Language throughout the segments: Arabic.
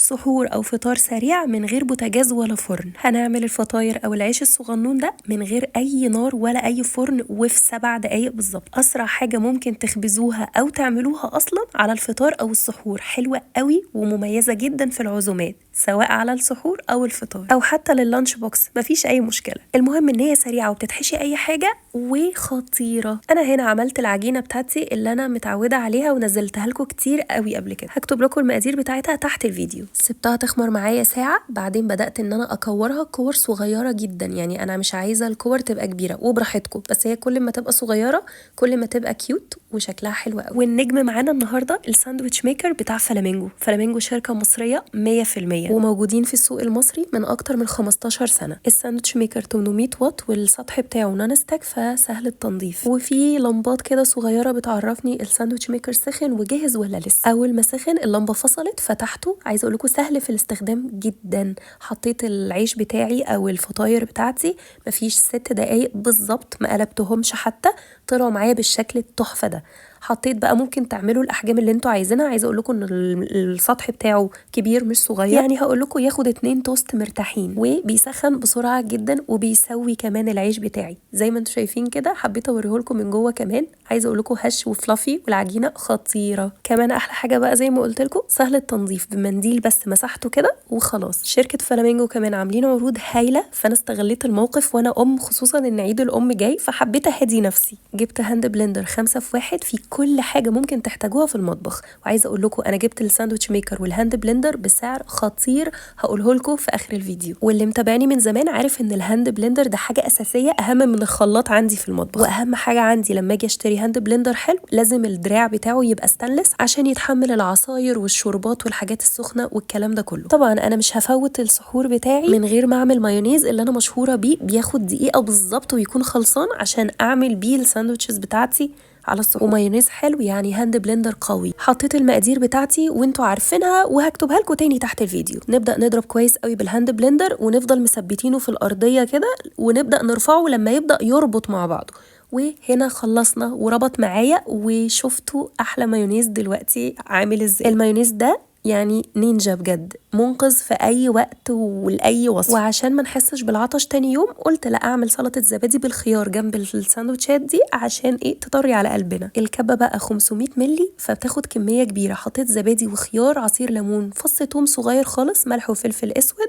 سحور او فطار سريع من غير بوتاجاز ولا فرن. هنعمل الفطاير او العيش الصغنون ده من غير اي نار ولا اي فرن وفي 7 دقايق بالظبط. اسرع حاجه ممكن تخبزوها او تعملوها اصلا على الفطار او السحور، حلوه قوي ومميزه جدا في العزومات سواء على السحور او الفطار او حتى لللانش بوكس، مفيش اي مشكله. المهم ان هي سريعه وبتتحشي اي حاجه وخطيره. انا هنا عملت العجينه بتاعتي اللي انا متعوده عليها ونزلتها لكم كتير قوي قبل كده، هكتب لكم المقادير بتاعتها تحت الفيديو. سبتها تخمر معايا ساعه، بعدين بدات ان انا اكورها كور صغيره جدا، يعني انا مش عايزه الكور تبقى كبيره وبراحتكم، بس هي كل ما تبقى صغيره كل ما تبقى كيوت وشكلها حلو قوي. والنجم معانا النهارده الساندويتش ميكر بتاع فلامينجو. فلامينجو شركه مصريه 100% وموجودين في السوق المصري من اكتر من 15 سنه. الساندويتش ميكر 800 واط والسطح بتاعه نون ستاك فسهل التنظيف، وفي لمبات كده صغيره بتعرفني الساندويتش ميكر سخن وجاهز ولا لسه. اول ما سخن اللمبه فصلت فتحته. عايزه اقول لكم سهل في الاستخدام جدا. حطيت العيش بتاعي او الفطاير بتاعتي مفيش 6 دقايق بالظبط، ما قلبتهمش حتى، طلعوا معايا بالشكل التحفه ده. حطيت بقى، ممكن تعملوا الاحجام اللي انتوا عايزينها. عايزه اقول لكم ان السطح بتاعه كبير مش صغير، يعني هقول لكم ياخد 2 توست مرتاحين، وبيسخن بسرعه جدا وبيسوي كمان العيش بتاعي زي ما انتوا شايفين كده. حبيت اوريه لكم من جوه كمان. عايزه اقول لكم هش وفلافي والعجينه خطيره. كمان احلى حاجه بقى زي ما قلت لكم سهل التنظيف، بمنديل بس مسحته كده وخلاص. شركه فلامينجو كمان عاملين عروض هايله، فانا استغليت الموقف وانا خصوصا ان عيد الام جاي، فحبيت اهدي نفسي. جبت هاند بلندر 5 في 1 في كل حاجه ممكن تحتاجوها في المطبخ. وعايزه اقول لكم انا جبت الساندويتش ميكر والهاند بلندر بسعر خطير، هقوله لكم في اخر الفيديو. واللي متابعني من زمان عارف ان الهاند بلندر ده حاجه اساسيه اهم من الخلاط عندي في المطبخ. واهم حاجه عندي لما اجي اشتري هاند بلندر حلو لازم الدراع بتاعه يبقى ستانلس عشان يتحمل العصاير والشوربات والحاجات السخنه والكلام ده كله. طبعا انا مش هفوت السحور بتاعي من غير ما اعمل مايونيز اللي انا مشهوره بيه، بياخد دقيقه بالظبط ويكون خلصان عشان اعمل بيه الساندوتشز بتاعتي على السحور. ومايونيز حلو يعني هاند بلندر قوي. حطيت المقادير بتاعتي وانتوا عارفينها وهكتبها لكم تاني تحت الفيديو. نبدا نضرب كويس قوي بالهاند بلندر ونفضل مثبتينه في الارضيه كده، ونبدا نرفعه لما يبدا يربط مع بعضه. وهنا خلصنا وربط معايا، وشفتوا احلى مايونيز دلوقتي عامل ازاي. المايونيز ده يعني نينجا بجد، منقذ في اي وقت ولاي وصف. وعشان ما نحسش بالعطش تاني يوم قلت لا اعمل سلطه زبادي بالخيار جنب الساندوتشات دي عشان تطري على قلبنا. الكبه بقى 500 مللي فبتاخد كميه كبيره. حطيت زبادي وخيار، عصير ليمون، فص ثوم صغير خالص، ملح وفلفل اسود،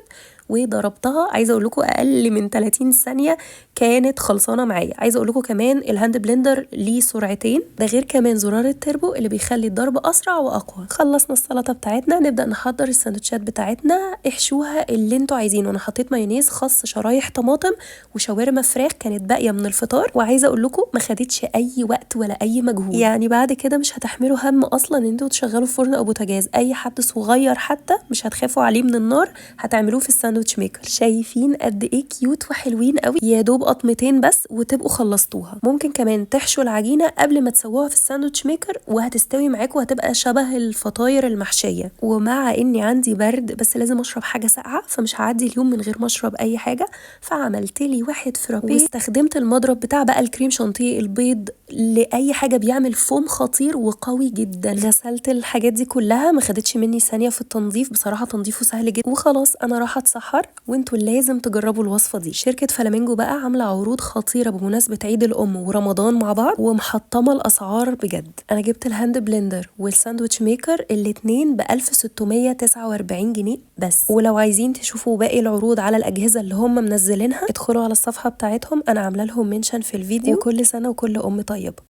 وضربتها. عايزه اقول لكم اقل من 30 ثانيه كانت خلصانه معايا. عايزه اقول لكم كمان الهاند بلندر ليه سرعتين، ده غير كمان زرار التربو اللي بيخلي الضرب اسرع واقوى. خلصنا السلطه بتاعتنا، نبدا نحضر الساندوتشات بتاعتنا. احشوها اللي انتوا عايزينه. انا حطيت مايونيز، خس، شرايح طماطم، وشاورما فراخ كانت باقيه من الفطار. وعايزه اقول لكم ما خدتش اي وقت ولا اي مجهود، يعني بعد كده مش هتحملوا هم اصلا ان انتوا تشغلوا فرن او بوتاجاز. اي حد صغير حتى مش هتخافوا عليه من النار، هتعملوه في الساندوتش ميكر. شايفين قد ايه كيوت وحلوين قوي؟ يا دوب قطمتين بس وتبقوا خلصتوها. ممكن كمان تحشوا العجينه قبل ما تسووها في الساندوتش ميكر وهتستوي معاكم وهتبقى شبه الفطاير المحشيه. ومع اني عندي برد بس لازم اشرب حاجه ساقعه، فمش هعدي اليوم من غير ما اشرب اي حاجه، فعملت لي واحد فرابيه. واستخدمت المضرب بتاع بقى الكريم شانتيه، البيض، لاي حاجه بيعمل فوم خطير وقوي جدا. غسلت الحاجات دي كلها، ما خدتش مني ثانيه في التنظيف، بصراحه تنظيفه سهل جدا. وخلاص انا راح اتسحر، وانتوا لازم تجربوا الوصفه دي. شركه فلامينجو بقى عامله عروض خطيره بمناسبه عيد الام ورمضان مع بعض، ومحطمه الاسعار بجد. انا جبت الهاند بلندر والساندويتش ميكر الاتنين ب 1649 جنيه بس. ولو عايزين تشوفوا باقي العروض على الاجهزه اللي هم منزلينها ادخلوا على الصفحه بتاعتهم، انا عامله لهم منشن في الفيديو. وكل سنه وكل ام طيبه.